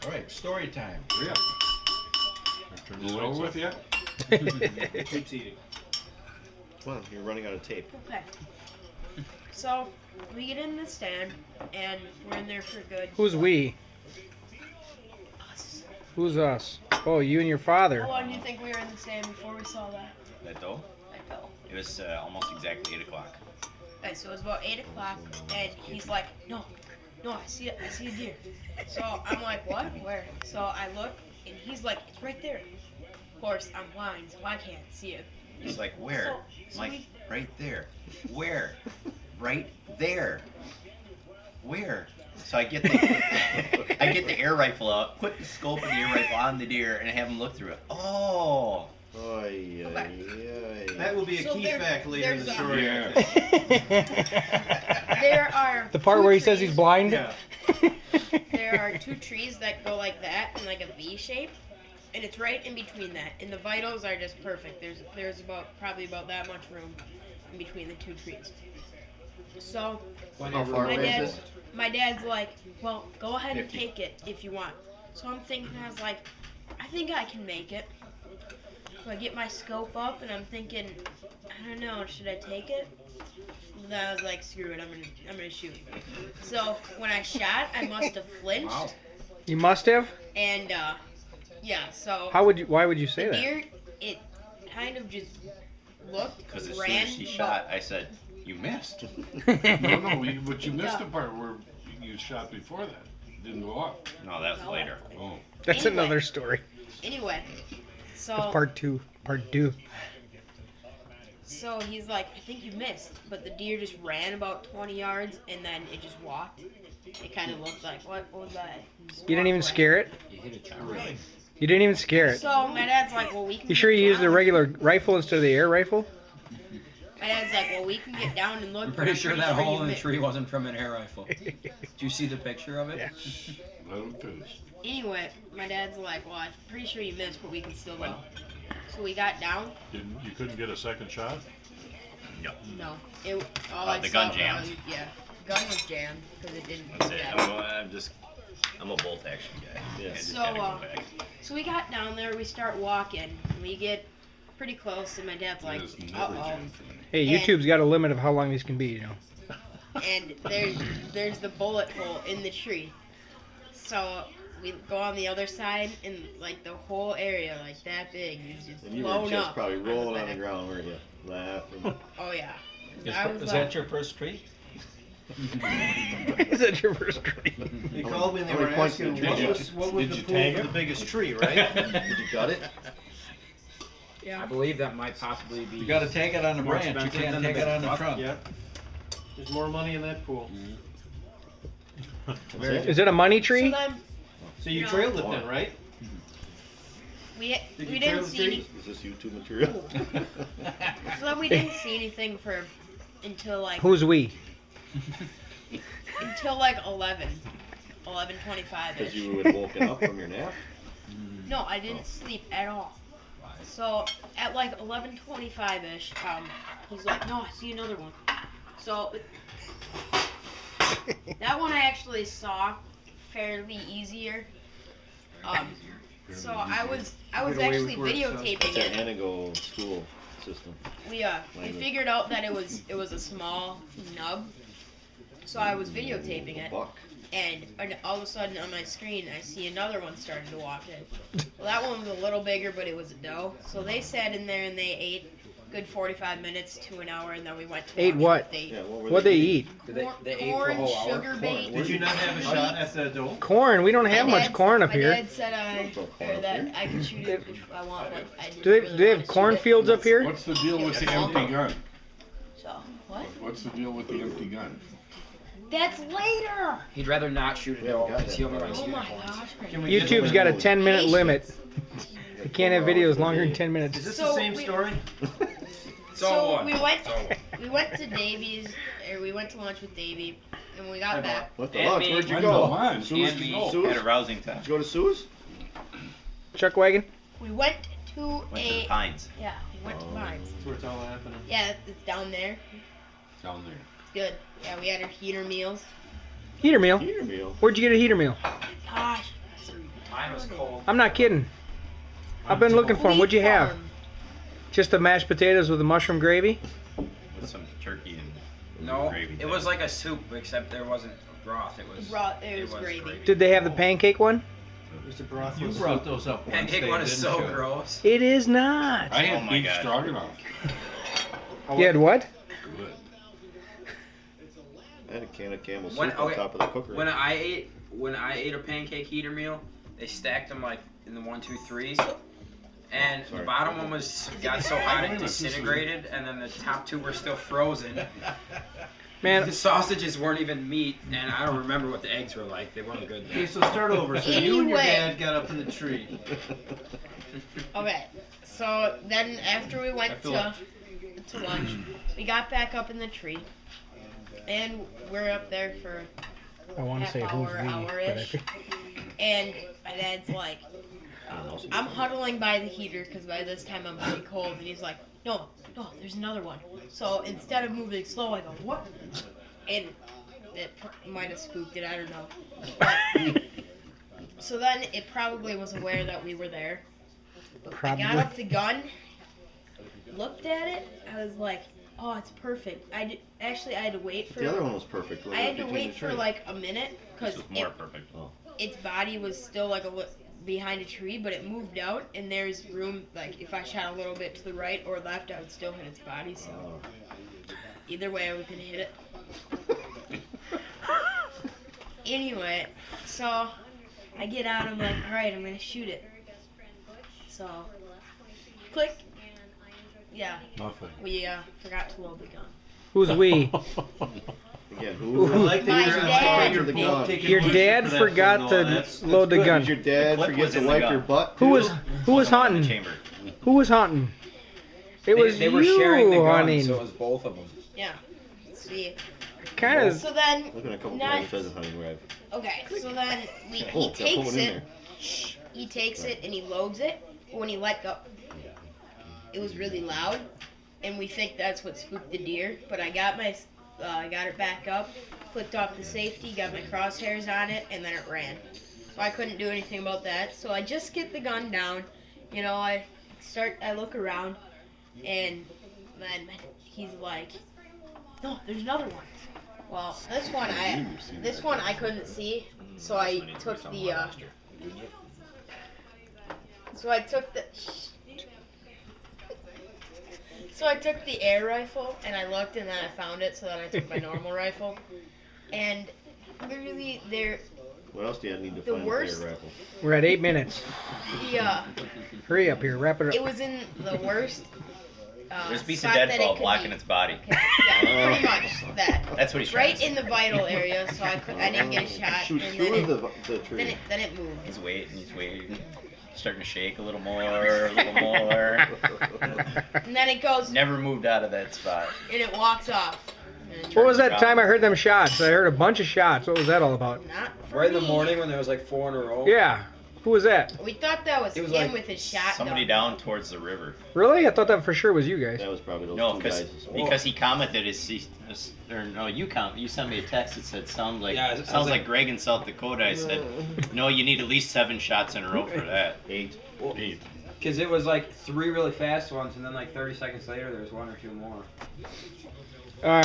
All right, story time. Yeah. Is it over with yet? Keeps eating. Come on, you're running out of tape. Okay. So we get in the stand and we're in there for good. Who's we? Us. Who's us? Oh, you and your father. How long do you think we were in the stand before we saw that? That dough? That fell. It was almost exactly 8 o'clock. Okay, so it was about 8 o'clock, and he's like, no, I see a deer. So I'm like, what? Where? So I look, and he's like, it's right there. Of course, I'm blind, so I can't see it. He's like, where? So I'm like, right there. Where? Right there. Where? So I get the air rifle out, put the scope of the air rifle on the deer, and have him look through it. Oh. Oy, oy, oy. That will be a So key there- fact later in the there's story. There are The part two where he says trees. he's blind? Yeah. There are two trees that go like that in like a V shape, and it's right in between that. And the vitals are just perfect. There's probably about that much room in between the two trees. So How far my away dad, is this? my dad's like, well, go ahead and 50. take it if you want. So I'm thinking, I was like, I think I can make it. So I get my scope up and I'm thinking, I don't know, should I take it? And then I was like, screw it, I'm gonna shoot. So when I shot, I must have flinched. Wow. You must have? And yeah, so Why would you say the that? deer, it kind of just looked, Because as soon ran, as he shot, I said, you missed. No, but you missed Yeah. the part where you shot before that. It didn't go off. No, that was No. later. Oh. That's Anyway. another story. Anyway, so That's part two. Part two. So he's like, I think you missed. But the deer just ran about 20 yards and then it just walked. It kind of looked like, what was that? You didn't even scare it? You hit it, John. Really? You didn't even scare it. So my dad's like, well, we can You sure get you used the down. regular rifle instead of the air rifle? My dad's like, well, we can get down and look. I'm but pretty sure that hole you in the mi-" tree wasn't from an air rifle. Did you see the picture of it? Yeah. Let him finish. Anyway, my dad's like, well, I'm pretty sure you missed, but we can still go. So we got down. You couldn't get a second shot? No. No, all I The saw gun jammed. was- yeah, gun was jammed because it didn't. That's it. yeah. I'm a bolt action guy. Yeah. I just So, gotta go back. So we got down there, we start walking, and we get pretty close, and my dad's like, It is never uh-oh. jammed for me. Hey, And- YouTube's got a limit of how long these can be, you know. And there's the bullet hole in the tree. So we go on the other side, and like the whole area, like that big, is just And you were blown just up. probably rolling on the back. ground, weren't you? Laughing. Oh yeah. Is, I was is like, that your first tree? Is that your first tree? They called me and they How were many points asking did you what get? was Did the you pool tag for it? the biggest tree, right? Did you gut it? I yeah. believe that might possibly be. You gotta take it on the more branch, you expensive can't than the take it big on the buck. trunk. Yep. There's more money in that pool. Very Is it a money So tree? then So you No. trailed it then, right? we Did we you didn't trail the see tree? any, Is this YouTube material? so then we didn't see anything for until like Who's we? until like 11:25 Because ish. you had woken up from your nap? No, I didn't sleep at all. So at like 11:25 ish, he's like, no, I see another one. So that one I actually saw fairly easier. So I was Get away actually with work, son. videotaping It's an it. Anago school system. We figured out that it was a small nub. So I was videotaping it, Buck. and all of a sudden on my screen I see another one starting to walk in. Well, that one was a little bigger, but it was a doe. So they sat in there and they ate good 45 minutes to an hour, and then we went to Ate watch what? they ate. Yeah, what were What'd they eating? eat? Did they ate for a Corn, whole hour? sugar bait. Did you not have a shot at the doe? Corn. We don't have My much dad- corn up my here. dad said Don't throw corn or up that here. I could shoot it if I want, but I didn't Do they, really do they have wanna shoot it. cornfields up here? What's the deal with the empty gun? So what? What's the deal with the empty gun? That's later. He'd rather not shoot a We haven't doe got because he that only far. likes Oh my unicorns. gosh. Can we get YouTube's got a 10-minute limit. Patience. You can't have videos longer than 10 Is minutes. this So the same we- story? So we went to Davies, or we went to lunch with Davey, and when we got back, What the And lunch? me. Where'd you I go? know mine. Sue's? And me Sue's? at a rousing Did test. you go to Sue's? Chuck wagon? we went to Went to the a Pines. yeah, we went to Oh. Mines. That's where it's all happening. Yeah, it's down there. Down there. Good. Yeah, we had our heater meals. Heater meal. Heater meal. Where'd you get a heater meal? Gosh, I'm not kidding. I've been looking for them. What'd you have? Farm. Just the mashed potatoes with the mushroom gravy? With some turkey and No, gravy. it was like a soup, except there wasn't broth. It was It was gravy. Did they have the pancake one? There's a broth. You with brought soup. those up once. pancake Dave, one is didn't so you? gross. It is not. I had Oh my beef God. stroganoff. You had what? Good. I had a can of Camel When- soup on okay, top of the cooker. When I ate a pancake heater meal, they stacked them like in the 1, 2, 3s. And the Sorry. bottom one got so hot it disintegrated, and then the top 2 were still frozen. Man, The sausages weren't even meat, and I don't remember what the eggs were like. They weren't good. Okay, so start over. So you and your Anyway. dad got up in the tree. Okay, so then after we I went feel to lunch, we got back up in the tree, and we're up there for I want to half say who's hour, we, but I hour-ish. think And my dad's like, I'm huddling by the heater because by this time I'm pretty cold, and he's like, no, there's another one. So instead of moving slow, I go, what? And it might have spooked it, I don't know. But, so then it probably was aware that we were there. But I Probably. got up the gun, looked at it, I was like, oh, it's perfect. I had to wait for. The other one was perfect. I had to wait for like a minute This because was more perfect. its body was still like behind a tree, but it moved out, and there's room. Like if I shot a little bit to the right or left, I would still hit its body. So either way, we could hit it. Anyway, so I get out. I'm like, all right, I'm gonna shoot it. So click. Yeah, Nothing. we forgot to load the gun. who's we? Again, I who? like that My you're dad. you're both taking Your ownership dad for that forgot thing, to Noah. That's load the good. gun. Did your dad clip forget was to in the wipe gun. your butt? Who too? was In the hunting? chamber. Who was hunting? It was they were you sharing the gun, hunting. so it was both of them. Yeah. Let's see. Kind of. So then, Look at a couple not times says a hunting rifle. okay. So then he Oh, got takes one in it. there. He takes it and he loads it. But when he let go, it was really loud, and we think that's what spooked the deer. But I got it back up, flipped off the safety, got my crosshairs on it, and then it ran. So I couldn't do anything about that. So I just get the gun down. You know, I look around, and then he's like, no, there's another one. Well, this one I couldn't see, so I took the So I took the air rifle and I looked and then I found it, so then I took my normal rifle. And literally What else do you need to The find worst- with your rifle? We're at 8 minutes. the Hurry up here. Wrap it up. it was in the worst There's a piece of spot that it deadfall could blocking be. its body. Yeah, pretty much that. That's what he's trying Right to say. in the vital area, so I didn't get a shot. Shoot and through then the tree. it moved. He's waiting, starting to shake a little more, a little more. And then it goes Never moved out of that spot. and it walks off. And What was that time I heard them shots? I heard a bunch of shots. What was that all about? not for Right in the me. morning when there was like 4 in a row. Yeah. Who was that? We thought that was It was him like with his shotgun. Somebody down towards the river. Really? I thought that for sure was you guys. That was probably those No, two because guys. as well. because he commented you sent me a text that said sounds like Yeah, I was sounds like- like Greg in South Dakota. I said, no, you need at least 7 shots in a row for that. 8. Because it was like 3 really fast ones, and then like 30 seconds later, there was 1 or 2 more. All right.